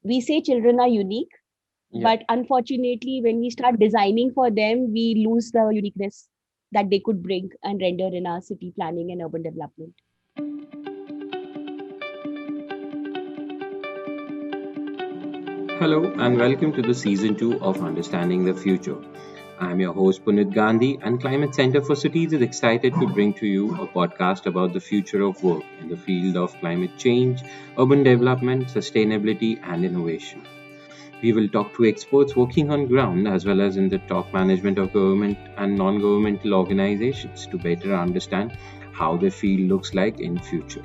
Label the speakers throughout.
Speaker 1: we say children are unique,
Speaker 2: Yeah.
Speaker 1: but unfortunately, when we start designing for them, we lose the uniqueness that they could bring and render in our city planning and urban development.
Speaker 3: Hello and welcome to the season 2 of Understanding the Future. I'm your host Punit Gandhi, and Climate Center for Cities is excited to bring to you a podcast about the future of work in the field of climate change, urban development, sustainability, and innovation. We will talk to experts working on ground as well as in the top management of government and non-governmental organizations to better understand how the field looks like in future.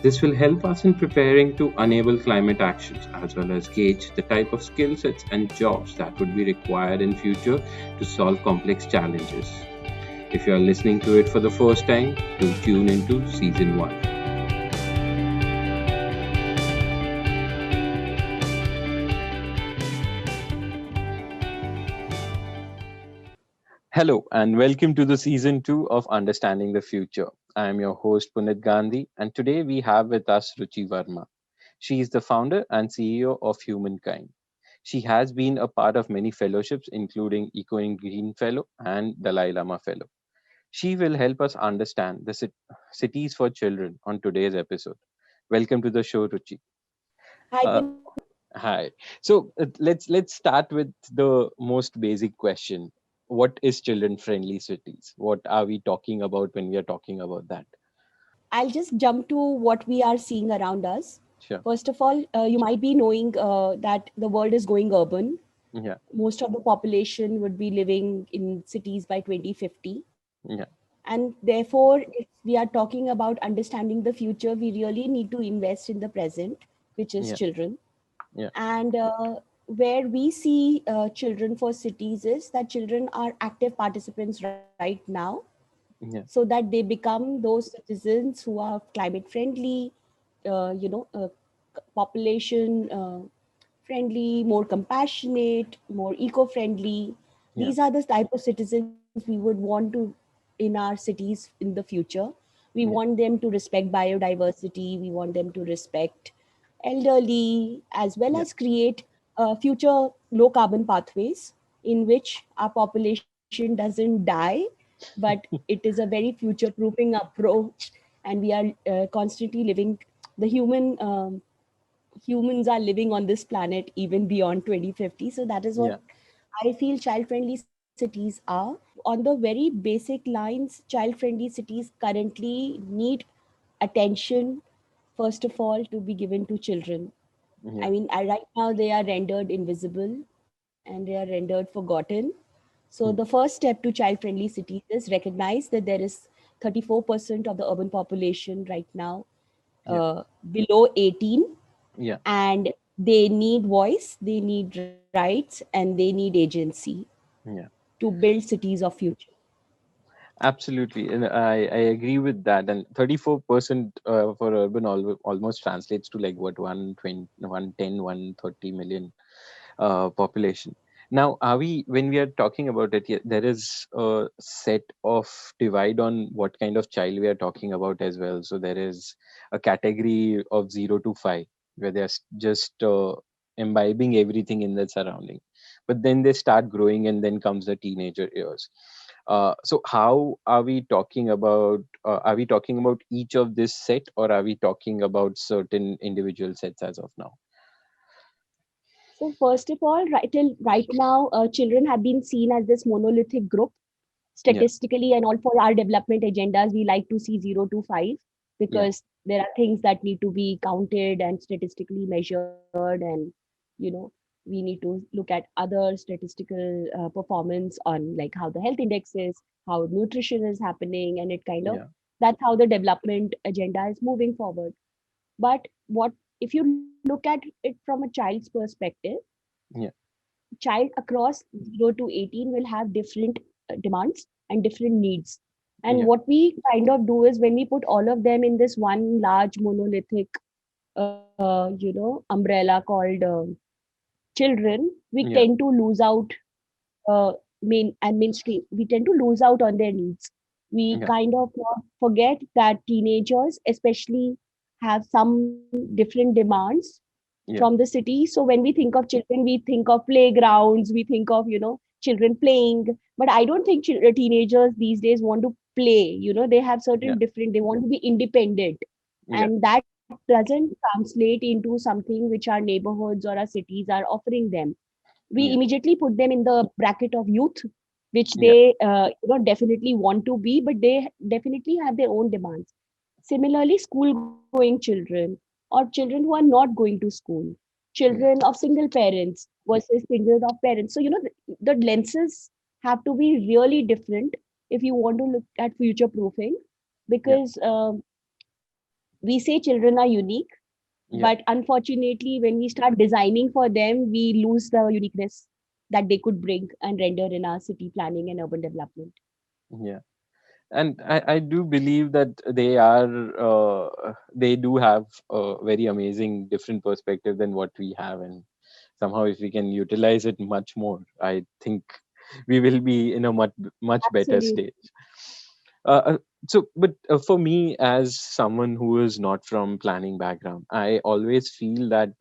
Speaker 3: This will help us in preparing to enable climate actions as well as gauge the type of skill sets and jobs that would be required in future to solve complex challenges. If you are listening to it for the first time, do tune into season 1.
Speaker 2: Hello, and welcome to the season 2 of Understanding the Future. I am your host, Punit Gandhi, and today we have with us Ruchi Verma. She is the founder and CEO of Humankind. She has been a part of many fellowships, including Eco and Green Fellow and Dalai Lama Fellow. She will help us understand the cities for children on today's episode. Welcome to the show, Ruchi.
Speaker 1: Hi,
Speaker 2: Uh,
Speaker 1: Puneet.
Speaker 2: Hi. So let's start with the most basic question. What is children friendly cities? What are we talking about when we are talking about that?
Speaker 1: I'll just jump to what we are seeing around us.
Speaker 2: Sure.
Speaker 1: First of all, you might be knowing that the world is going urban.
Speaker 2: Yeah.
Speaker 1: Most of the population would be living in cities by 2050.
Speaker 2: Yeah.
Speaker 1: And therefore, if we are talking about understanding the future, we really need to invest in the present, which is
Speaker 2: Yeah.
Speaker 1: children.
Speaker 2: Yeah.
Speaker 1: And where we see children for cities is that children are active participants right now, so
Speaker 2: Yeah.
Speaker 1: that they become those citizens who are climate friendly, population friendly, more compassionate, more eco friendly.
Speaker 2: Yeah.
Speaker 1: These are the type of citizens we would want to in our cities in the future. We
Speaker 2: Yeah.
Speaker 1: want them to respect biodiversity, we want them to respect elderly, as well
Speaker 2: Yeah.
Speaker 1: as create future low carbon pathways in which our population doesn't die, but it is a very future proofing approach, and we are constantly living the humans are living on this planet even beyond 2050. So that is what
Speaker 2: Yeah.
Speaker 1: I feel child friendly cities are. On the very basic lines, child friendly cities currently need attention, first of all, to be given to children.
Speaker 2: Yeah.
Speaker 1: I mean, right now they are rendered invisible and they are rendered forgotten. So the
Speaker 2: Hmm.
Speaker 1: first step to child friendly cities is recognize that there is 34% of the urban population right now
Speaker 2: Yeah.
Speaker 1: below 18,
Speaker 2: Yeah.
Speaker 1: and they need voice, they need rights, and they need agency
Speaker 2: Yeah.
Speaker 1: to build cities of future.
Speaker 2: Absolutely. And I agree with that. And 34% for urban almost translates to like what, 120, 110, 130 million population. Now, are we when we are talking about it, there is a set of divide on what kind of child we are talking about as well. So there is a category of 0 to 5 where they're just imbibing everything in their surrounding, but then they start growing, and then comes the teenager years. So how are we talking about? Are we talking about each of this set, or are we talking about certain individual sets as of now?
Speaker 1: So first of all, right till right now, children have been seen as this monolithic group.
Speaker 2: Yeah.
Speaker 1: Statistically and all, for our development agendas, we like to see 0 to 5,
Speaker 2: Yeah.
Speaker 1: because there are things that need to be counted and statistically measured, and you know we need to look at other statistical performance on, like, how the health index is, how nutrition is happening, and it kind of,
Speaker 2: Yeah.
Speaker 1: that's how the development agenda is moving forward. But what if you look at it from a child's perspective?
Speaker 2: Yeah.
Speaker 1: Child across 0 to 18 will have different demands and different needs. And
Speaker 2: Yeah.
Speaker 1: what we kind of do is, when we put all of them in this one large monolithic umbrella called children, we
Speaker 2: Yeah.
Speaker 1: tend to lose out mainstream. We tend to lose out on their needs. We
Speaker 2: Yeah.
Speaker 1: kind of forget that teenagers, especially, have some different demands
Speaker 2: Yeah.
Speaker 1: from the city. So when we think of children, we think of playgrounds, we think of, children playing. But I don't think teenagers these days want to play. They have
Speaker 2: Yeah.
Speaker 1: certain different, they want to be independent.
Speaker 2: Yeah.
Speaker 1: And that doesn't translate into something which our neighborhoods or our cities are offering them. We
Speaker 2: Yeah.
Speaker 1: immediately put them in the bracket of youth, which
Speaker 2: Yeah.
Speaker 1: they definitely want to be, but they definitely have their own demands. Similarly, school going children or children who are not going to school,
Speaker 2: Yeah.
Speaker 1: children of single parents versus children of parents. So, the lenses have to be really different if you want to look at future proofing,
Speaker 2: Yeah.
Speaker 1: because we say children are unique, but
Speaker 2: Yeah.
Speaker 1: unfortunately, when we start designing for them, we lose the uniqueness that they could bring and render in our city planning and urban development.
Speaker 2: Yeah. And I do believe that they do have a very amazing different perspective than what we have, and somehow if we can utilize it much more, I think we will be in a much better
Speaker 1: Absolutely.
Speaker 2: stage. uh, uh, but for me, as someone who is not from planning background, I always feel that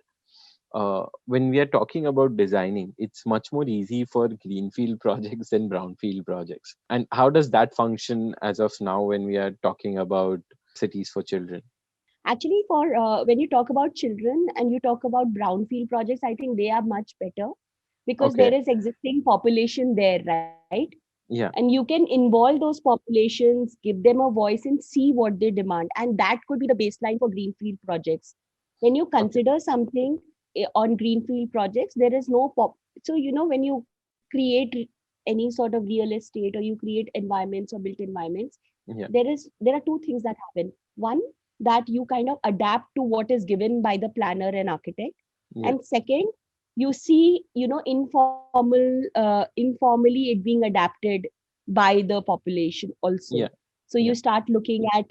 Speaker 2: when we are talking about designing, it's much more easy for greenfield projects than brownfield projects. And how does that function as of now when we are talking about cities for children?
Speaker 1: Actually, for when you talk about children and you talk about brownfield projects, I think they are much better because
Speaker 2: Okay.
Speaker 1: there is existing population there, right? And
Speaker 2: Yeah.
Speaker 1: you can involve those populations, give them a voice, and see what they demand. And that could be the baseline for greenfield projects. When you
Speaker 2: Okay.
Speaker 1: consider something on greenfield projects, there is no pop. So, when you create any sort of real estate or you create environments or built environments,
Speaker 2: Yeah.
Speaker 1: there are two things that happen. One, that you kind of adapt to what is given by the planner and architect.
Speaker 2: Yeah.
Speaker 1: And second, you see, informally it being adapted by the population also.
Speaker 2: Yeah.
Speaker 1: So you
Speaker 2: Yeah.
Speaker 1: start looking at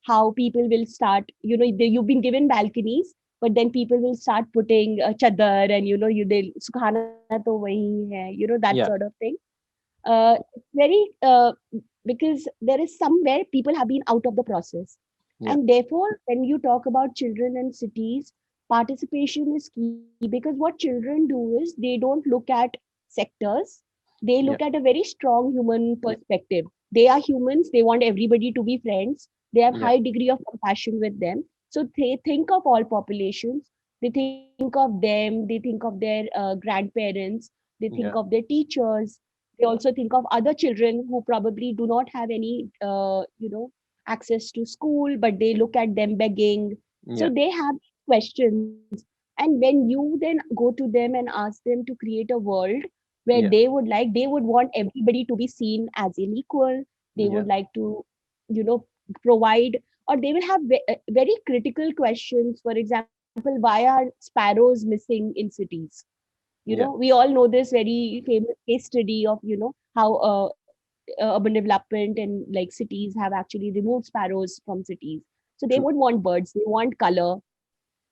Speaker 1: how people will start, you've been given balconies, but then people will start putting chadar, and they sukhana to wahi hai, that sort of
Speaker 2: Yeah.
Speaker 1: thing. It's very because there is somewhere people have been out of the process.
Speaker 2: Yeah.
Speaker 1: And therefore, when you talk about children and cities, participation is key, because what children do is they don't look at sectors, they look
Speaker 2: Yeah.
Speaker 1: at a very strong human perspective. They are humans, they want everybody to be friends, they have
Speaker 2: Yeah.
Speaker 1: high degree of compassion with them. So they think of all populations, they think of them, they think of their grandparents, they think of
Speaker 2: Yeah.
Speaker 1: their teachers, they also think of other children who probably do not have any access to school, but they look at them begging. So
Speaker 2: Yeah.
Speaker 1: they have questions. And when you then go to them and ask them to create a world where
Speaker 2: Yeah.
Speaker 1: they would want everybody to be seen as an equal, they
Speaker 2: Yeah.
Speaker 1: would like to, provide, or they will have very critical questions. For example, why are sparrows missing in cities?
Speaker 2: Yeah.
Speaker 1: We all know this very famous case study of, how urban development and like cities have actually removed sparrows from cities. So they
Speaker 2: True.
Speaker 1: would want birds, they want color.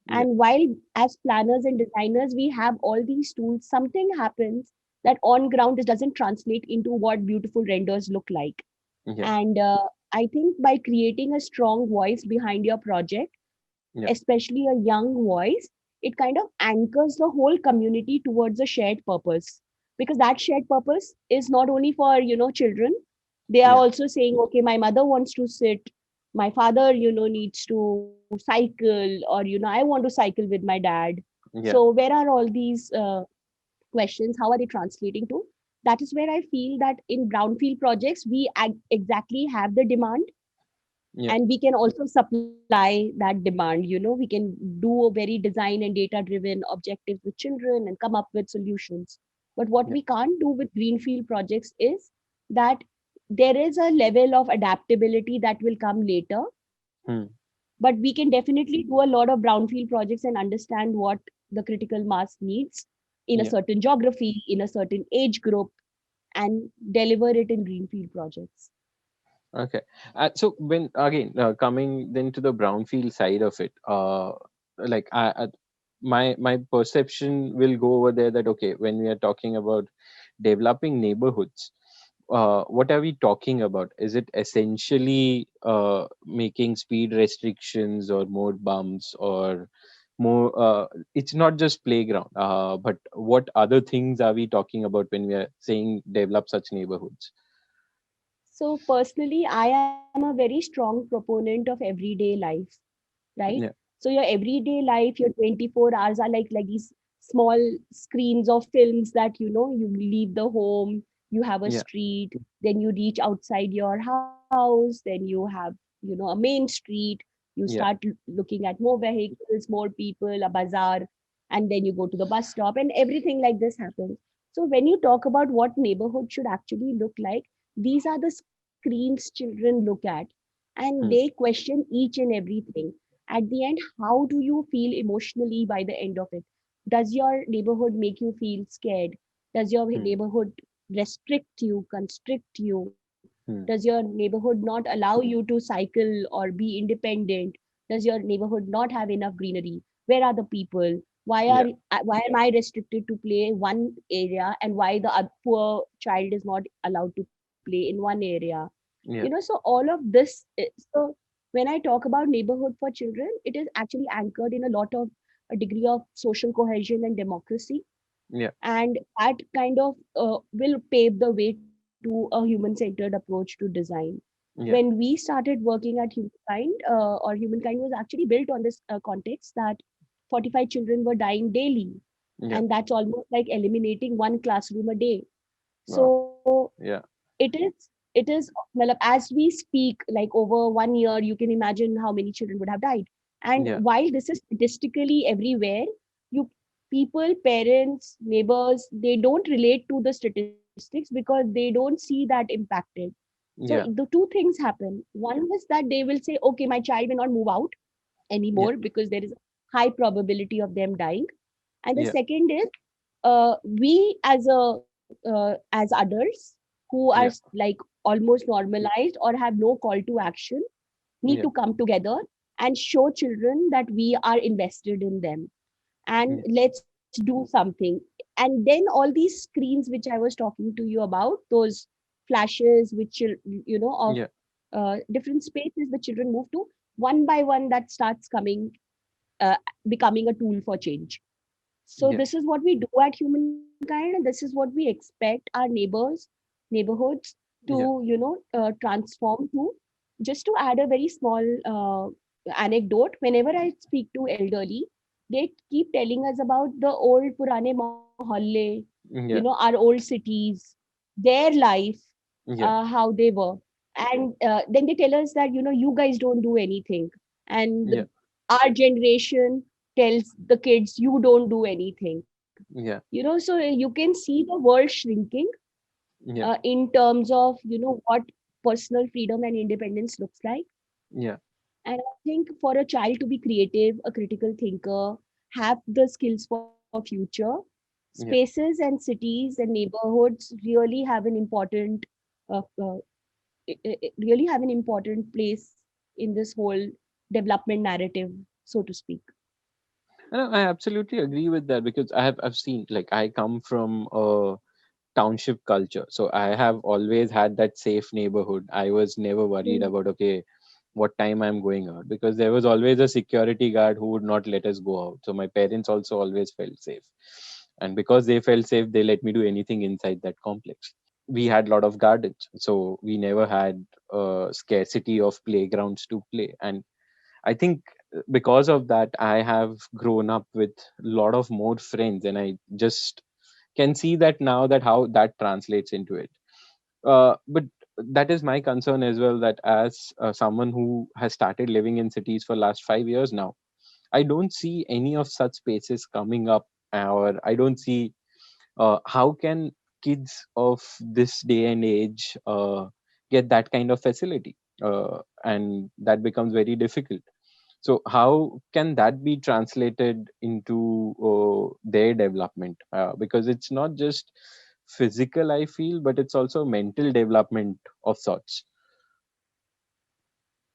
Speaker 1: And
Speaker 2: Yeah.
Speaker 1: while as planners and designers, we have all these tools, something happens that on ground this doesn't translate into what beautiful renders look like.
Speaker 2: Yeah.
Speaker 1: And I think by creating a strong voice behind your project,
Speaker 2: Yeah.
Speaker 1: especially a young voice, it kind of anchors the whole community towards a shared purpose. Because that shared purpose is not only for, children, they are
Speaker 2: Yeah.
Speaker 1: also saying, okay, my mother wants to sit, my father, needs to cycle, or, I want to cycle with my dad.
Speaker 2: Yeah.
Speaker 1: So where are all these questions? How are they translating to? That is where I feel that in brownfield projects, we exactly have the demand,
Speaker 2: Yeah.
Speaker 1: and we can also supply that demand. We can do a very design and data driven objectives with children and come up with solutions. But what
Speaker 2: Yeah.
Speaker 1: we can't do with greenfield projects is that there is a level of adaptability that will come later,
Speaker 2: Hmm.
Speaker 1: but we can definitely do a lot of brownfield projects and understand what the critical mass needs in a
Speaker 2: Yeah.
Speaker 1: certain geography, in a certain age group, and deliver it in greenfield projects.
Speaker 2: Okay. So when again coming then to the brownfield side of it, like my perception will go over there that okay, when we are talking about developing neighborhoods, what are we talking about? Is it essentially making speed restrictions or more bumps or more. It's not just playground, but what other things are we talking about when we are saying develop such neighborhoods?
Speaker 1: So personally, I am a very strong proponent of everyday life, right?
Speaker 2: Yeah,
Speaker 1: So your everyday life, your 24 hours are like these small screens of films that you leave the home, you have a
Speaker 2: yeah,
Speaker 1: street, then you reach outside your house, then you have a main street, you start
Speaker 2: yeah,
Speaker 1: looking at more vehicles, more people, a bazaar, and then you go to the bus stop, and everything like this happens. So when you talk about what neighborhood should actually look like, these are the screens children look at, and they
Speaker 2: hmm,
Speaker 1: question each and everything. At the end, how do you feel emotionally by the end of it? Does your neighborhood make you feel scared? Does your
Speaker 2: hmm,
Speaker 1: neighborhood restrict you, constrict you? Does
Speaker 2: hmm,
Speaker 1: your neighborhood not allow you to cycle or be independent? Does your neighborhood not have enough greenery? Where are the people?
Speaker 2: yeah,
Speaker 1: Why am I restricted to play one area, and why the poor child is not allowed to play in one area?
Speaker 2: yeah,
Speaker 1: So all of this so when I talk about neighborhood for children, it is actually anchored in a lot of a degree of social cohesion and democracy,
Speaker 2: yeah,
Speaker 1: and that kind of will pave the way to a human centered approach to design. When
Speaker 2: yeah,
Speaker 1: we started working at Humankind, or Humankind was actually built on this context that 45 children were dying daily,
Speaker 2: yeah.
Speaker 1: and that's almost like eliminating one classroom a day.
Speaker 2: Wow.
Speaker 1: So
Speaker 2: Yeah,
Speaker 1: it is well, as we speak, like over 1 year, you can imagine how many children would have died. And
Speaker 2: yeah,
Speaker 1: while this is statistically everywhere, you people, parents, neighbors, they don't relate to the statistics because they don't see that impacted. So
Speaker 2: yeah,
Speaker 1: the two things happen. One is that they will say, okay, my child may not move out
Speaker 2: yeah,
Speaker 1: anymore because there is a high probability of them dying. And the
Speaker 2: yeah,
Speaker 1: second is, we as adults who are
Speaker 2: yeah,
Speaker 1: like almost normalized or have no call to action need
Speaker 2: yeah,
Speaker 1: to come together and show children that we are invested in them, and
Speaker 2: yeah,
Speaker 1: let's do something. And then all these screens which I was talking to you about, those flashes which of
Speaker 2: yeah,
Speaker 1: different spaces the children move to, one by one that starts coming, uh, becoming a tool for change. So
Speaker 2: yeah,
Speaker 1: this is what we do at Humankind, and this is what we expect our neighborhoods to,
Speaker 2: yeah,
Speaker 1: transform to. Just to add a very small anecdote, whenever I speak to elderly, they keep telling us about the old Purane Mohalle,
Speaker 2: yeah,
Speaker 1: our old cities, their life,
Speaker 2: yeah,
Speaker 1: how they were. And then they tell us that, you guys don't do anything. And
Speaker 2: yeah,
Speaker 1: our generation tells the kids, you don't do anything.
Speaker 2: yeah,
Speaker 1: So you can see the world shrinking
Speaker 2: yeah,
Speaker 1: in terms of what personal freedom and independence looks like.
Speaker 2: yeah,
Speaker 1: And I think for a child to be creative, a critical thinker, have the skills for future,
Speaker 2: yeah.
Speaker 1: spaces and cities and neighborhoods really have an important really have an important place in this whole development narrative, so to speak.
Speaker 2: No, I absolutely agree with that because I've seen, like, I come from a township culture, so I have always had that safe neighborhood. I was never worried
Speaker 1: Mm.
Speaker 2: about, okay, what time I'm going out, because there was always a security guard who would not let us go out. So my parents also always felt safe, and because they felt safe, they let me do anything inside that complex. We had a lot of gardens, so we never had a scarcity of playgrounds to play. And I think because of that, I have grown up with a lot of more friends, and I just can see that now, that how that translates into it. But that is my concern as well, that as someone who has started living in cities for last 5 years now, I don't see any of such spaces coming up, or I don't see how can kids of this day and age get that kind of facility, and that becomes very difficult. So how can that be translated into their development? Because it's not just physical, I feel, but it's also mental development of sorts.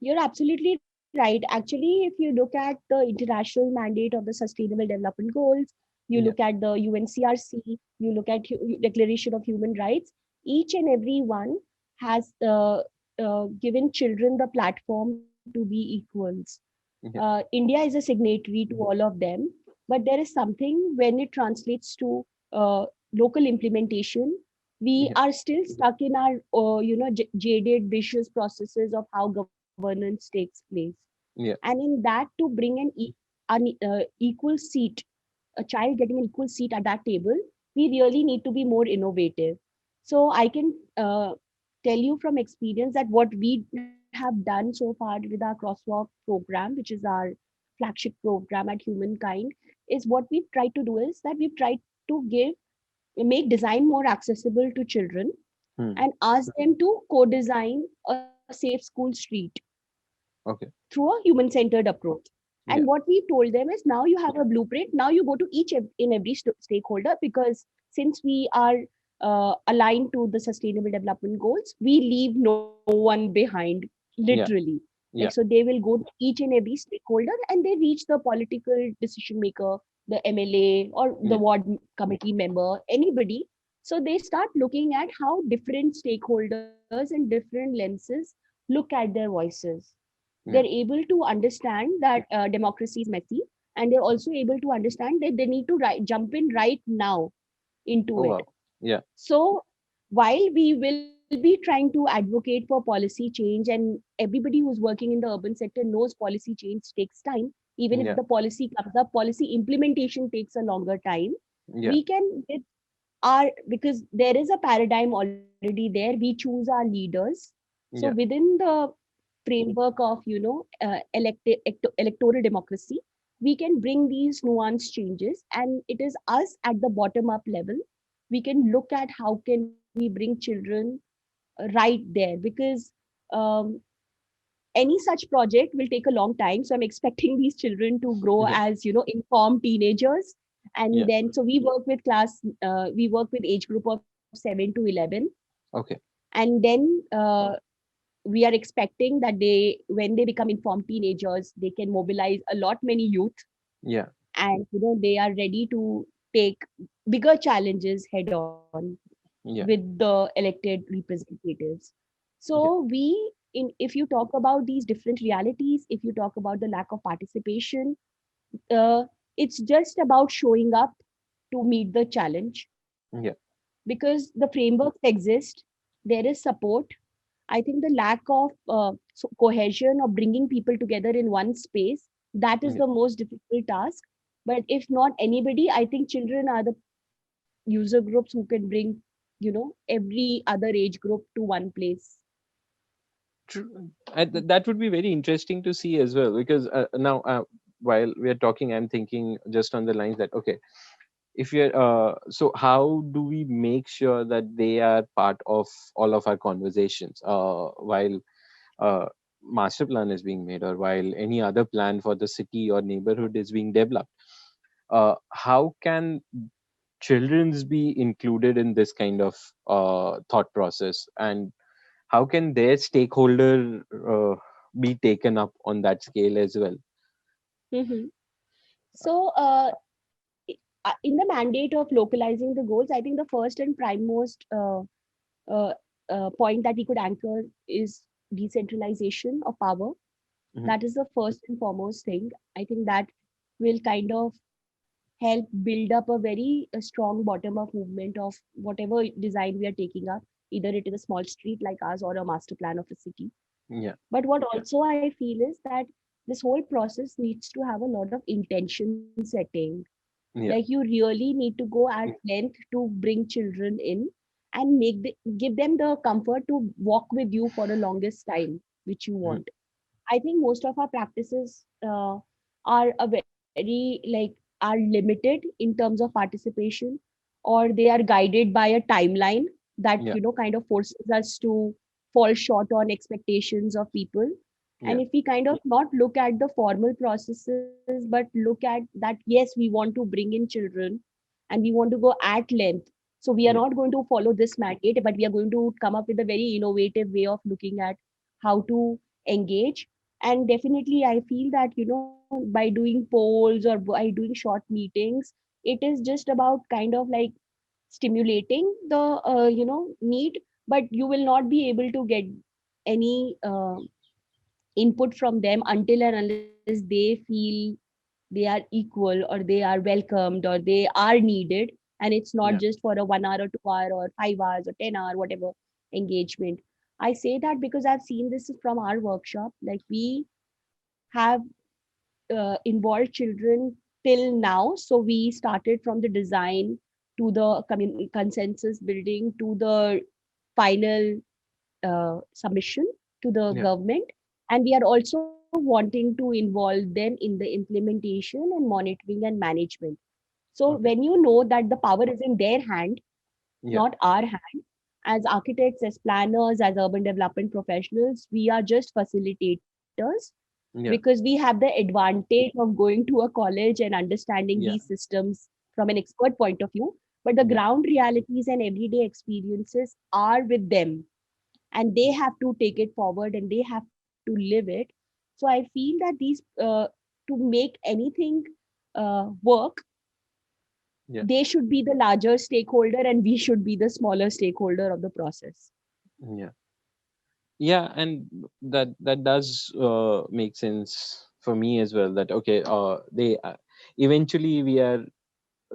Speaker 1: You're absolutely right. Actually, if you look at the international mandate of the Sustainable Development Goals, you look
Speaker 2: Yeah,
Speaker 1: at the UNCRC, you look at Declaration of Human Rights, each and every one has given children the platform to be equals.
Speaker 2: Yeah.
Speaker 1: India is a signatory to all of them, but there is something when it translates to local implementation, we
Speaker 2: Yeah.
Speaker 1: are still stuck in our jaded, vicious processes of how governance takes place.
Speaker 2: Yeah.
Speaker 1: And in that, to bring an equal seat, a child getting an equal seat at that table, we really need to be more innovative. So I can tell you from experience that what we have done so far with our crosswalk program, which is our flagship program at Humankind, is what we've tried to do is that we've tried to make design more accessible to children
Speaker 2: Hmm.
Speaker 1: and ask them to co-design a safe school street
Speaker 2: Okay.
Speaker 1: through a human-centered approach. And
Speaker 2: Yeah.
Speaker 1: what we told them is now you have a blueprint. Now you go to in every stakeholder, because since we are aligned to the Sustainable Development Goals, we leave no one behind,
Speaker 2: Yeah.
Speaker 1: literally. Like, so
Speaker 2: Yeah.
Speaker 1: they will go to each and every stakeholder and they reach the political decision maker, the MLA or the
Speaker 2: Yeah.
Speaker 1: ward committee member, anybody. So they start looking at how different stakeholders and different lenses look at their voices. They're
Speaker 2: Yeah.
Speaker 1: able to understand that democracy is messy, and they're also able to understand that they need to jump in right now into
Speaker 2: Oh
Speaker 1: it.
Speaker 2: wow. Yeah.
Speaker 1: So while we will be trying to advocate for policy change, and everybody who's working in the urban sector knows policy change takes time, even if
Speaker 2: Yeah.
Speaker 1: the policy comes up, policy implementation takes a longer time.
Speaker 2: Yeah.
Speaker 1: We can with our, because there is a paradigm already there, we choose our leaders. So
Speaker 2: Yeah.
Speaker 1: within the framework of electoral democracy, we can bring these nuanced changes, and it is us at the bottom up level. We can look at how can we bring children right there, because um, any such project will take a long time. So I'm expecting these children to grow
Speaker 2: Yeah.
Speaker 1: as informed teenagers. And
Speaker 2: Yeah.
Speaker 1: then so we work with age group of 7 to 11.
Speaker 2: Okay.
Speaker 1: And then we are expecting that they, when they become informed teenagers, they can mobilize a lot many youth,
Speaker 2: Yeah.
Speaker 1: and they are ready to take bigger challenges head on with
Speaker 2: Yeah.
Speaker 1: the elected representatives. So
Speaker 2: Yeah.
Speaker 1: if you talk about these different realities, if you talk about the lack of participation, uh, it's just about showing up to meet the challenge,
Speaker 2: Yeah.
Speaker 1: because the frameworks exist, there is support. I think the lack of cohesion or bringing people together in one space, that is
Speaker 2: Yeah.
Speaker 1: the most difficult task. But if not anybody, I think children are the user groups who can bring, every other age group to one place.
Speaker 2: True. That would be very interesting to see as well, because now, while we are talking, I'm thinking just on the lines that okay, if you're so how do we make sure that they are part of all of our conversations while master plan is being made, or while any other plan for the city or neighborhood is being developed? How can children's be included in this kind of thought process, and how can their stakeholder be taken up on that scale as well?
Speaker 1: Mhm. So, in the mandate of localizing the goals, I think the first and primemost uh, point that we could anchor is decentralization of power.
Speaker 2: Hmm.
Speaker 1: That is the first and foremost thing. I think that will kind of help build up a very strong bottom up movement of whatever design we are taking up, either it is a small street like ours or a master plan of a city.
Speaker 2: Yeah.
Speaker 1: But what also I feel is that this whole process needs to have a lot of intention setting. Like
Speaker 2: Yeah.
Speaker 1: you really need to go at length to bring children in and give them the comfort to walk with you for the longest time, which you
Speaker 2: Mhm.
Speaker 1: want. I think most of our practices are a very are limited in terms of participation, or they are guided by a timeline that
Speaker 2: Yeah.
Speaker 1: kind of forces us to fall short on expectations of people.
Speaker 2: Yeah.
Speaker 1: And if we kind of not look at the formal processes, but look at that, yes, we want to bring in children and we want to go at length. So we are
Speaker 2: Yeah.
Speaker 1: not going to follow this mandate, but we are going to come up with a very innovative way of looking at how to engage. And definitely I feel that by doing polls or by doing short meetings, it is just about kind of like stimulating the need, but you will not be able to get any input from them until and unless they feel they are equal or they are welcomed or they are needed, and it's not
Speaker 2: Yeah.
Speaker 1: just for a 1 hour or 2 hour or 5 hours or 10 hour whatever engagement. I say that because I've seen this from our workshop. Like we have involved children till now. So we started from the design to the consensus building to the final submission to the
Speaker 2: Yeah.
Speaker 1: government. And we are also wanting to involve them in the implementation and monitoring and management. So
Speaker 2: Okay.
Speaker 1: when you know that the power is in their hand,
Speaker 2: Yeah.
Speaker 1: not our hand, as architects, as planners, as urban development professionals, we are just facilitators because
Speaker 2: Yeah.
Speaker 1: we have the advantage of going to a college and understanding
Speaker 2: Yeah.
Speaker 1: these systems from an expert point of view. But the
Speaker 2: Yeah.
Speaker 1: ground realities and everyday experiences are with them, and they have to take it forward and they have to live it. So I feel that these to make anything work,
Speaker 2: Yeah.
Speaker 1: they should be the larger stakeholder and we should be the smaller stakeholder of the process.
Speaker 2: Yeah. Yeah, and that does make sense for me as well. That okay, they eventually we are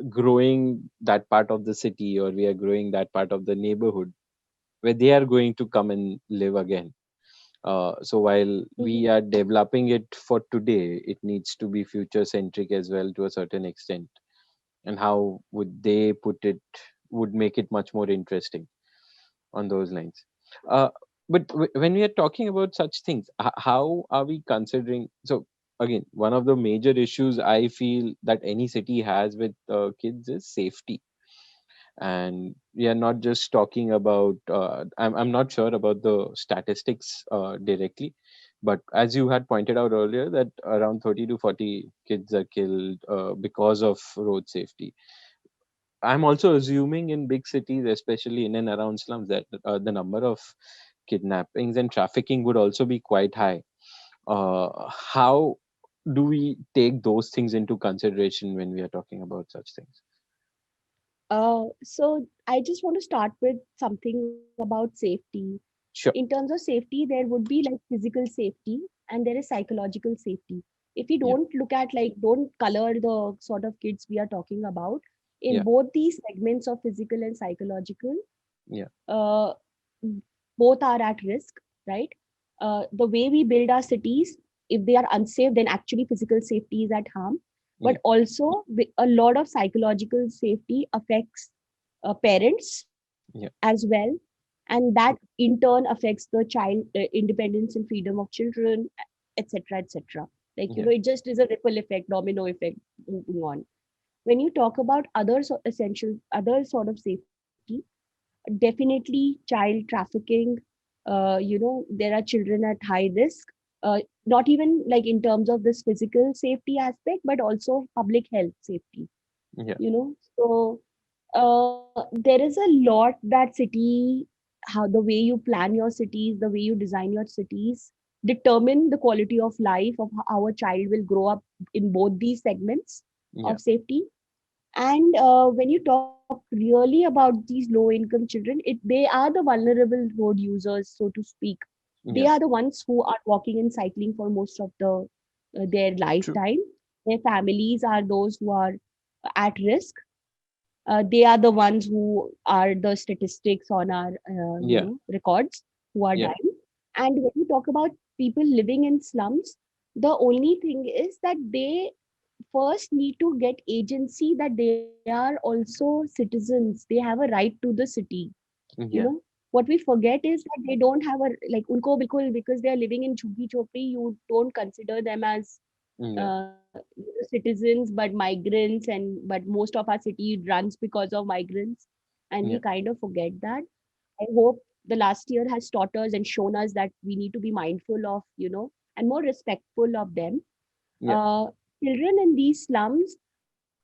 Speaker 2: growing that part of the city, or we are growing that part of the neighborhood where they are going to come and live again. So while we are developing it for today, it needs to be future centric as well to a certain extent. And how would they put it would make it much more interesting on those lines. Uh, but when we are talking about such things, how are we considering? So again, one of the major issues I feel that any city has with kids is safety. And we are not just talking about I'm not sure about the statistics directly, but as you had pointed out earlier, that around 30 to 40 kids are killed because of road safety. I'm also assuming in big cities, especially in and around slums, that the number of kidnappings and trafficking would also be quite high. How do we take those things into consideration when we are talking about such things?
Speaker 1: So I just want to start with something about safety. In
Speaker 2: Sure.
Speaker 1: terms of safety, there would be like physical safety and there is psychological safety. If we
Speaker 2: Yeah.
Speaker 1: don't look at like don't color the sort of kids we are talking about, in
Speaker 2: Yeah.
Speaker 1: both these segments of physical and psychological,
Speaker 2: Yeah.
Speaker 1: uh, both are at risk, right? The way we build our cities, if they are unsafe, then actually physical safety is at harm.
Speaker 2: Yeah.
Speaker 1: But also, a lot of psychological safety affects parents
Speaker 2: Yeah.
Speaker 1: as well, and that in turn affects the child independence and freedom of children, etc., etc. Like
Speaker 2: Yeah.
Speaker 1: it just is a ripple effect, domino effect, moving on. When you talk about other essential, other sort of safety, definitely child trafficking. There are children at high risk, not even like in terms of this physical safety aspect, but also public health safety.
Speaker 2: Yeah.
Speaker 1: So there is a lot that city, how the way you plan your cities, the way you design your cities, determine the quality of life of how a child will grow up in both these segments
Speaker 2: Yeah.
Speaker 1: of safety. And when you talk really about these low income children, they are the vulnerable road users, so to speak. They
Speaker 2: Yeah.
Speaker 1: are the ones who are walking and cycling for most of their
Speaker 2: True.
Speaker 1: lifetime. Their families are those who are at risk. They are the ones who are the statistics on our
Speaker 2: Yeah.
Speaker 1: records who are
Speaker 2: Yeah.
Speaker 1: dying. And when you talk about people living in slums, the only thing is that they first need to get agency that they are also citizens. They have a right to the city. you know
Speaker 2: Yeah.
Speaker 1: what we forget is that they don't have a like unko bilkul, because they are living in chuggi chopri, you don't consider them as
Speaker 2: Yeah.
Speaker 1: citizens but migrants, and but most of our city runs because of migrants, and we
Speaker 2: Yeah.
Speaker 1: kind of forget that. I hope the last year has taught us and shown us that we need to be mindful of, and more respectful of them.
Speaker 2: Yeah.
Speaker 1: uh, Children in these slums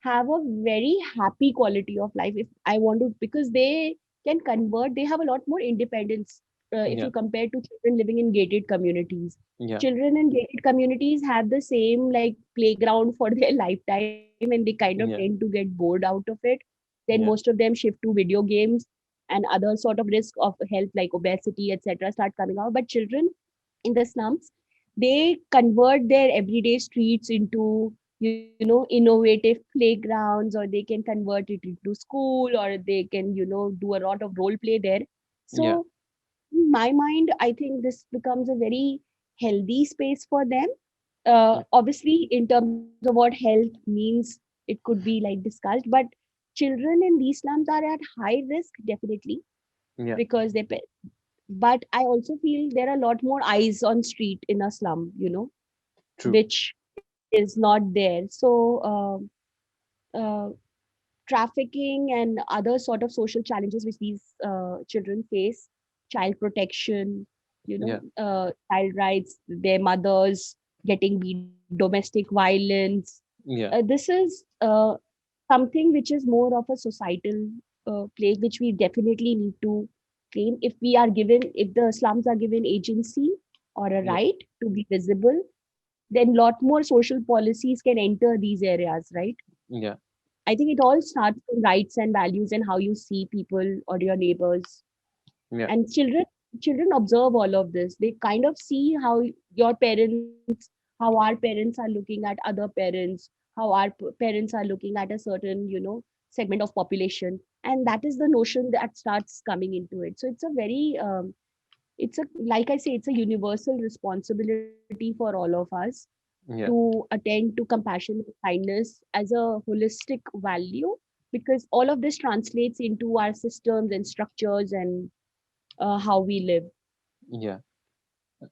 Speaker 1: have a very happy quality of life, if I want to, because they can convert, they have a lot more independence if
Speaker 2: Yeah.
Speaker 1: you compare to children living in gated communities.
Speaker 2: Yeah.
Speaker 1: Children in gated communities have the same like playground for their lifetime, and they kind of tend to
Speaker 2: Yeah.
Speaker 1: get bored out of it. Then most
Speaker 2: Yeah.
Speaker 1: of them shift to video games, and other sort of risk of health like obesity, etc., start coming out. But children in the slums, they convert their everyday streets into, innovative playgrounds, or they can convert it into school, or they can, do a lot of role play there.
Speaker 2: Yeah.
Speaker 1: So in my mind, I think this becomes a very healthy space for them.
Speaker 2: Yeah.
Speaker 1: Obviously, in terms of what health means, it could be like discussed, but children in these slums are at high risk, definitely,
Speaker 2: Yeah.
Speaker 1: because but I also feel there are a lot more eyes on street in a slum,
Speaker 2: True.
Speaker 1: which is not there. So uh, trafficking and other sort of social challenges which these children face, child protection,
Speaker 2: Yeah.
Speaker 1: child rights, their mothers getting beat, domestic violence.
Speaker 2: Yeah.
Speaker 1: This is something which is more of a societal plague, which we definitely need to claim. If the slums are given agency or a
Speaker 2: Yeah.
Speaker 1: right to be visible, then lot more social policies can enter these areas, right?
Speaker 2: Yeah.
Speaker 1: I think it all starts from rights and values and how you see people or your neighbors.
Speaker 2: Yeah.
Speaker 1: And children observe all of this. They kind of see how your parents, how our parents are looking at other parents, how our parents are looking at a certain, segment of population. And that is the notion that starts coming into it. So it's a very it's a like I say, it's a universal responsibility for all of us
Speaker 2: Yeah.
Speaker 1: to attend to compassion and kindness as a holistic value, because all of this translates into our systems and structures and how we live.
Speaker 2: Yeah.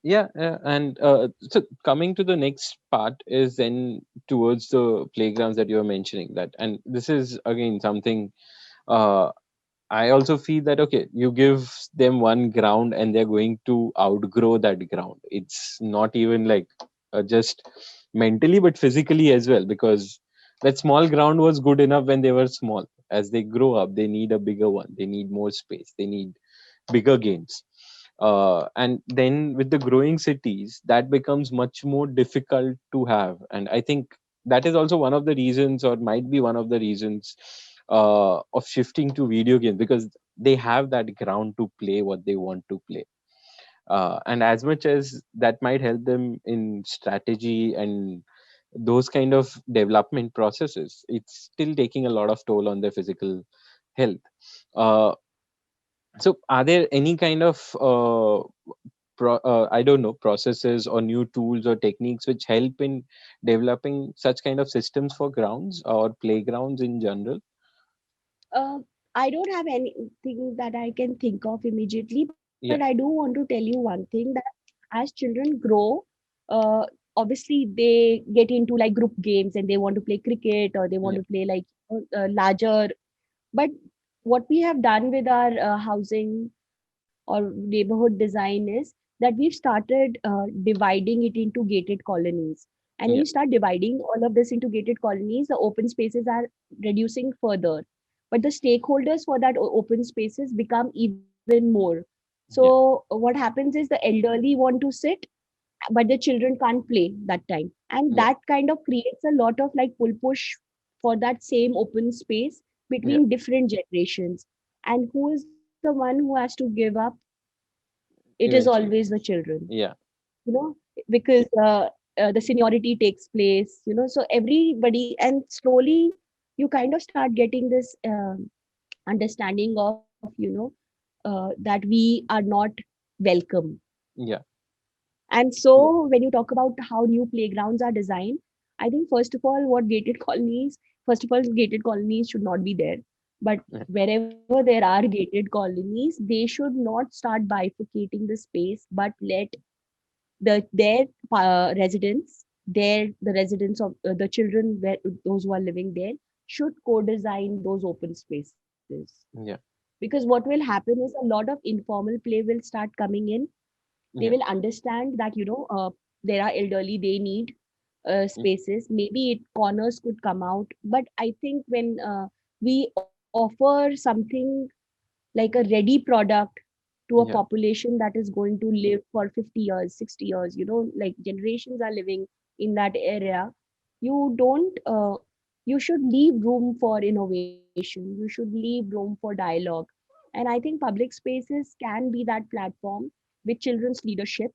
Speaker 2: Yeah, and so coming to the next part is then towards the playgrounds that you were mentioning, that, and this is again something, uh, I also feel that okay, you give them one ground and they're going to outgrow that ground. It's not even like just mentally, but physically as well, because that small ground was good enough when they were small. As they grow up, they need a bigger one. They need more space. They need bigger games. And then with the growing cities, that becomes much more difficult to have. And I think that is also one of the reasons, or might be one of the reasons, of shifting to video games, because they have that ground to play what they want to play. And as much as that might help them in strategy and those kind of development processes, it's still taking a lot of toll on their physical health. uh, so are there any kind of I don't know, processes or new tools or techniques which help in developing such kind of systems for grounds or playgrounds in general?
Speaker 1: Uh, I don't have anything that I can think of immediately, but I do
Speaker 2: Yeah.
Speaker 1: want to tell you one thing, that as children grow, uh, obviously they get into like group games and they want to play cricket or they want
Speaker 2: Yeah.
Speaker 1: to play like larger. But what we have done with our housing or neighborhood design is that we've started dividing it into gated colonies. And when
Speaker 2: Yeah.
Speaker 1: you start dividing all of this into gated colonies, the open spaces are reducing further. But the stakeholders for that open spaces become even more.
Speaker 2: Yeah.
Speaker 1: So what happens is the elderly want to sit, but the children can't play that time. And
Speaker 2: Yeah.
Speaker 1: that kind of creates a lot of like pull push for that same open space
Speaker 2: Yeah.
Speaker 1: between different generations. And who is the one who has to give up? It is always
Speaker 2: Eventually.
Speaker 1: the children,
Speaker 2: Yeah.
Speaker 1: you know, because the seniority takes place, so everybody, and slowly you kind of start getting this understanding of, that we are not welcome.
Speaker 2: Yeah.
Speaker 1: And
Speaker 2: True.
Speaker 1: so when you talk about how new playgrounds are designed, I think first of all, gated colonies should not be there. But
Speaker 2: Yeah.
Speaker 1: wherever there are gated colonies, they should not start bifurcating the space, but let their residents, the residents of the children, those who are living there, should co-design those open spaces.
Speaker 2: Yeah.
Speaker 1: Because what will happen is a lot of informal play will start coming in. They
Speaker 2: Yeah.
Speaker 1: will understand that, there are elderly, they need
Speaker 2: Yeah.
Speaker 1: spaces. Maybe corners could come out, but I think when we offer something like a ready product to a
Speaker 2: Yeah.
Speaker 1: population that is going to live for 50 years, 60 years, like generations are living in that area, you don't you should leave room for innovation, you should leave room for dialogue. And I think public spaces can be that platform with children's leadership,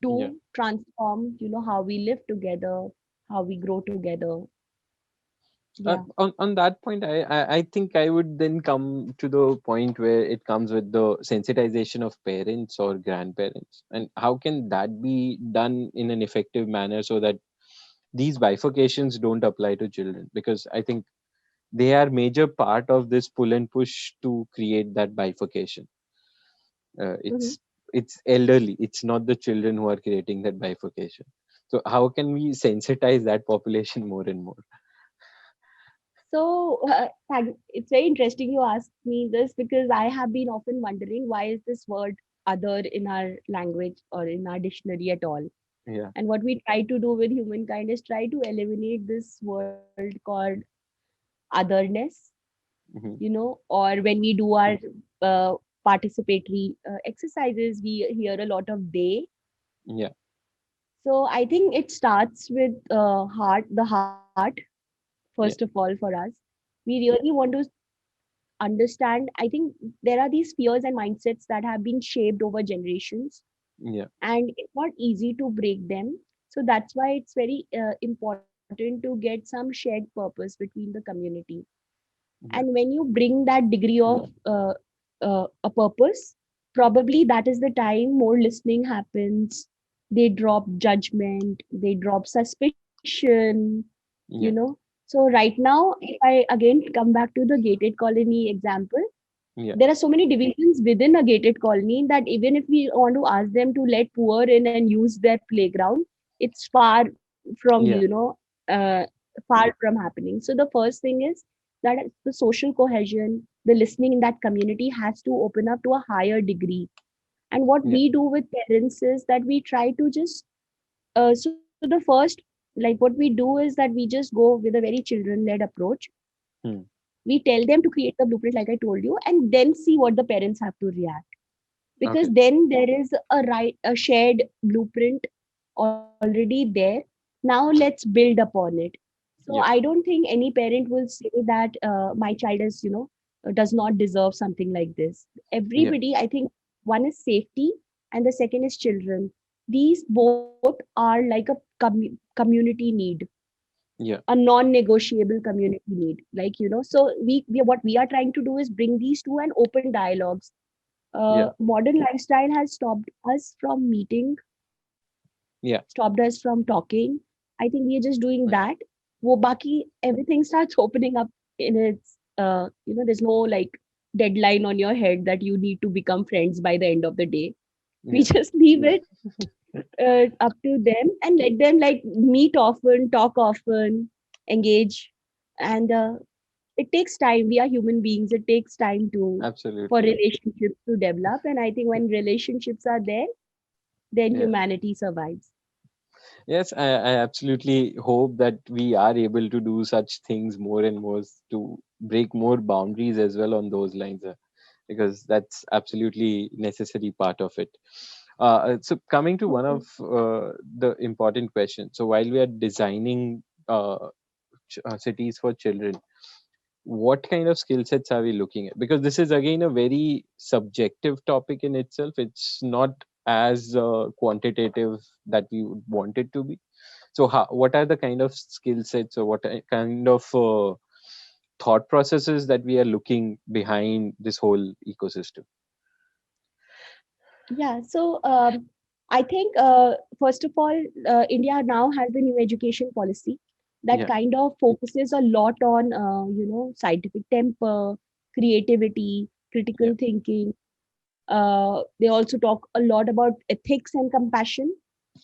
Speaker 2: Yeah.
Speaker 1: to transform, how we live together, how we grow together. Yeah.
Speaker 2: On that point, I think I would then come to the point where it comes with the sensitization of parents or grandparents, and how can that be done in an effective manner so that these bifurcations don't apply to children? Because I think they are major part of this pull and push to create that bifurcation. uh,
Speaker 1: Mhm.
Speaker 2: it's it's elderly, it's not the children who are creating that bifurcation. So how can we sensitize that population more and more?
Speaker 1: So, it's very interesting you asked me this because I have been often wondering why is this word other in our language or in our dictionary at all.
Speaker 2: Yeah.
Speaker 1: And what we try to do with humankind is try to eliminate this word called otherness,
Speaker 2: Hmm.
Speaker 1: or when we do our uh, participatory exercises, we hear a lot of they.
Speaker 2: Yeah.
Speaker 1: So I think it starts with the heart, first of
Speaker 2: Yeah.
Speaker 1: all, for us. We really want to understand. I think there are these fears and mindsets that have been shaped over generations,
Speaker 2: Yeah.
Speaker 1: and it's not easy to break them. So that's why it's very important to get some shared purpose between the community.
Speaker 2: Yeah.
Speaker 1: And when you bring that degree of a purpose, probably that is the time more listening happens. They drop judgment, they drop suspicion, you know.
Speaker 2: Yeah.
Speaker 1: So right now, if I again come back to the gated colony example,
Speaker 2: Yeah.
Speaker 1: there are so many divisions within a gated colony that even if we want to ask them to let poor in and use their playground, it's far from,
Speaker 2: Yeah.
Speaker 1: uh, far from happening. So the first thing is that the social cohesion, the listening in that community has to open up to a higher degree. And what
Speaker 2: Yeah.
Speaker 1: we do with parents is that we try to just, so the first, like what we do is that we just go with a very children led approach.
Speaker 2: Hmm.
Speaker 1: We tell them to create the blueprint like I told you, and then see what the parents have to react, because
Speaker 2: Okay.
Speaker 1: then there is a shared blueprint already there. Now let's build upon it. So I
Speaker 2: Yeah.
Speaker 1: don't think any parent will say that my child is, does not deserve something like this.
Speaker 2: Yeah.
Speaker 1: Everybody, I think, one is safety and the second is children. These both are like a community need,
Speaker 2: Yeah.
Speaker 1: a non-negotiable community need, like, so we what we are trying to do is bring these two and open dialogues.
Speaker 2: Yeah.
Speaker 1: Modern lifestyle has stopped us from meeting,
Speaker 2: Yeah.
Speaker 1: stopped us from talking. I think we are just doing
Speaker 2: Right.
Speaker 1: that. Wo baki everything starts opening up in its, there's no like deadline on your head that you need to become friends by the end of the day. We
Speaker 2: Yeah.
Speaker 1: just leave it up to them and let them like meet often, talk often, engage. And it takes time. We are human beings. It takes time to for
Speaker 2: Absolutely.
Speaker 1: relationships to develop. And I think when relationships are there, then
Speaker 2: Yeah.
Speaker 1: humanity survives.
Speaker 2: Yes, I absolutely hope that we are able to do such things more and more to break more boundaries as well on those lines, because that's absolutely necessary part of it. So coming to one of the important questions. So while we are designing cities for children, what kind of skill sets are we looking at? Because this is again a very subjective topic in itself. It's not as quantitative that we would want it to be. So what are the kind of skill sets, or what kind of thought processes that we are looking behind this whole ecosystem?
Speaker 1: Yeah. So I think, first of all, India now has a new education policy that
Speaker 2: Yeah.
Speaker 1: kind of focuses a lot on, scientific temper, creativity,
Speaker 2: Yeah.
Speaker 1: critical thinking. They also talk a lot about ethics and compassion.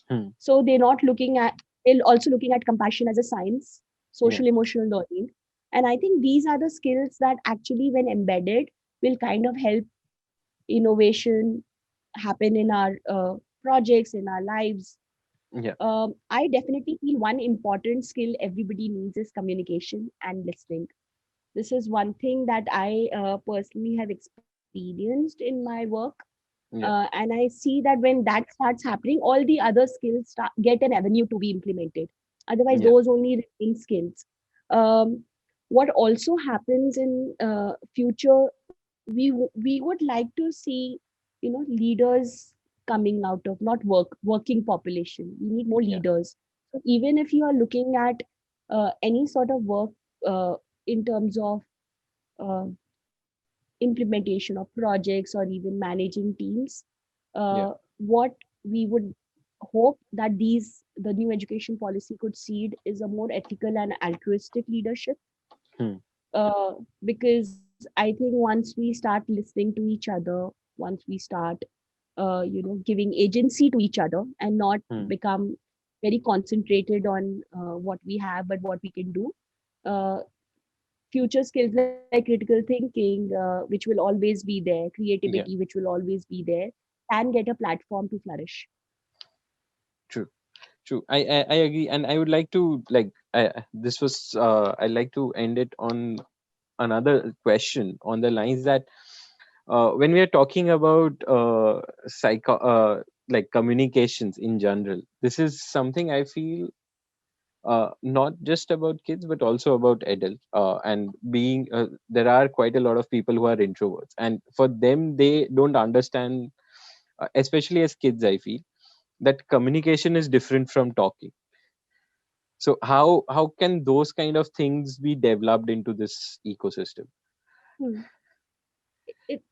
Speaker 2: Hmm.
Speaker 1: So they're also looking at compassion as a science,
Speaker 2: Yeah.
Speaker 1: social emotional learning. And I think these are the skills that actually, when embedded, will kind of help innovation happen in our projects, in our lives.
Speaker 2: Yeah.
Speaker 1: I definitely feel one important skill everybody needs is communication and listening. This is one thing that I personally have experienced in my work.
Speaker 2: Yeah.
Speaker 1: And I see that when that starts happening, all the other skills get an avenue to be implemented. Otherwise,
Speaker 2: Yeah.
Speaker 1: those only remain skills. Um, what also happens in future, we would like to see, leaders. coming out of not working population. We need more
Speaker 2: Yeah.
Speaker 1: leaders. So even if you are looking at any sort of work in terms of uh, implementation of projects or even managing teams,
Speaker 2: Yeah.
Speaker 1: what we would hope that the new education policy could seed is a more ethical and altruistic leadership,
Speaker 2: Hmm.
Speaker 1: uh, because I think once we start listening to each other, once we start, giving agency to each other and not
Speaker 2: Hmm.
Speaker 1: become very concentrated on what we have, but what we can do. Uh, Future skills like critical thinking, which will always be there, creativity,
Speaker 2: Yeah.
Speaker 1: which will always be there, can get a platform to flourish.
Speaker 2: True. True. I agree, and I would like to this was I like to end it on another question on the lines that when we are talking about like communications in general, this is something I feel not just about kids but also about adults, and being there are quite a lot of people who are introverts, and for them they don't understand, especially as kids, I feel that communication is different from talking. So how can those kind of things be developed into this ecosystem?
Speaker 1: Hmm.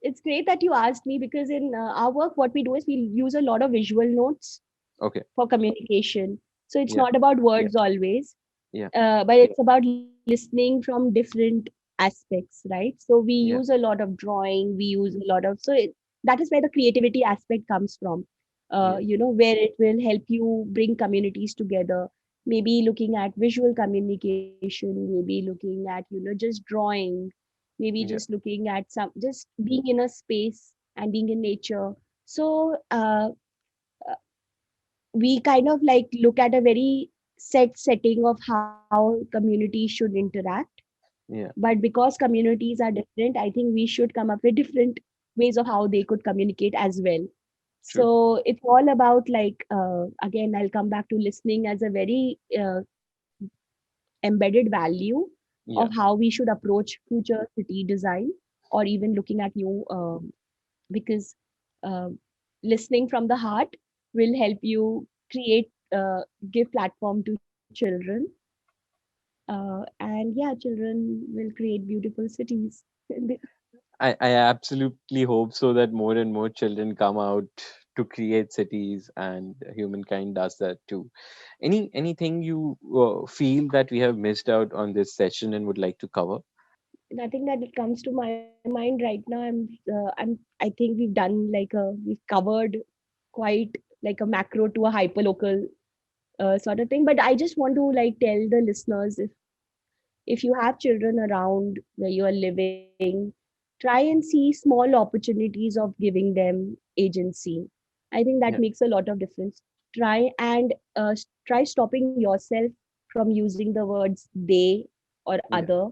Speaker 1: It's great that you asked me, because in our work, what we do is we use a lot of visual notes
Speaker 2: Okay.
Speaker 1: for communication. So it's
Speaker 2: Yeah.
Speaker 1: not about words always,
Speaker 2: Yeah.
Speaker 1: but it's about listening from different aspects, right? So we use
Speaker 2: Yeah.
Speaker 1: a lot of drawing, we use a lot of, that is where the creativity aspect comes from.
Speaker 2: Yeah.
Speaker 1: Where it will help you bring communities together. Maybe looking at visual communication, maybe looking at just drawing, maybe just
Speaker 2: Yeah.
Speaker 1: looking at some, just being in a space and being in nature. So we kind of like look at a very set setting of how communities should interact.
Speaker 2: Yeah.
Speaker 1: But because communities are different, I think we should come up with different ways of how they could communicate as well.
Speaker 2: True.
Speaker 1: So it's all about like, again, I'll come back to listening as a very embedded value of
Speaker 2: Yeah.
Speaker 1: how we should approach future city design, or even looking at new, because uh, listening from the heart will help you create, give platform to children, and yeah, children will create beautiful cities.
Speaker 2: I absolutely hope so that more and more children come out to create cities, and humankind does that too. Anything you feel that we have missed out on this session and would like to cover?
Speaker 1: Nothing that it comes to my mind right now. I think we've done like we've covered quite like a macro to a hyper local sort of thing. But I just want to like tell the listeners, if you have children around where you are living, try and see small opportunities of giving them agency. I think that
Speaker 2: Yeah.
Speaker 1: makes a lot of difference. Try and try stopping yourself from using the words they or
Speaker 2: Yeah.
Speaker 1: other.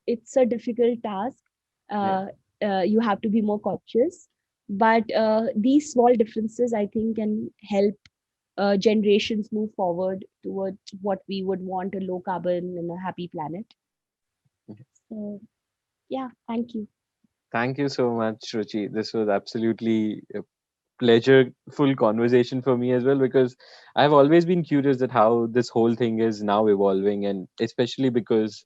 Speaker 1: It's a difficult task. uh,
Speaker 2: Yeah.
Speaker 1: you have to be more conscious, but these small differences, I think, can help generations move forward towards what we would want, a low carbon and a happy planet. So yeah, thank you.
Speaker 2: Thank you so much, Ruchi. This was absolutely a pleasureful conversation for me as well, because I've always been curious at how this whole thing is now evolving, and especially because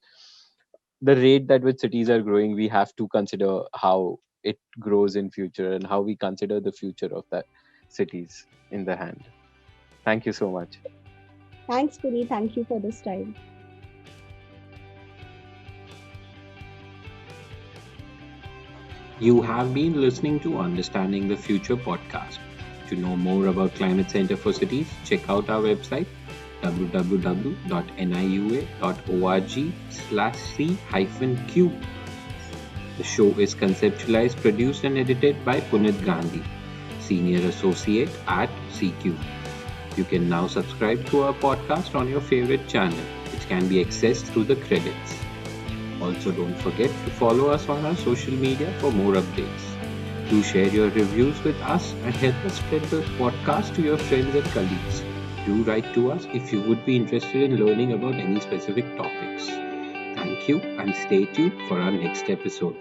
Speaker 2: the rate that which cities are growing, we have to consider how it grows in future and how we consider the future of that cities in the hand. Thank you so much.
Speaker 1: Thanks, Puri. Thank you for this time.
Speaker 3: You have been listening to Understanding the Future podcast. To know more about Climate Center for Cities, check out our website www.niua.org/c-q. The show is conceptualized, produced, and edited by Punit Gandhi, Senior Associate at CQ. You can now subscribe to our podcast on your favorite channel, which can be accessed through the credits. Also, don't forget to follow us on our social media for more updates. Do share your reviews with us and help us spread the podcast to your friends and colleagues. Do write to us if you would be interested in learning about any specific topics. Thank you and stay tuned for our next episode.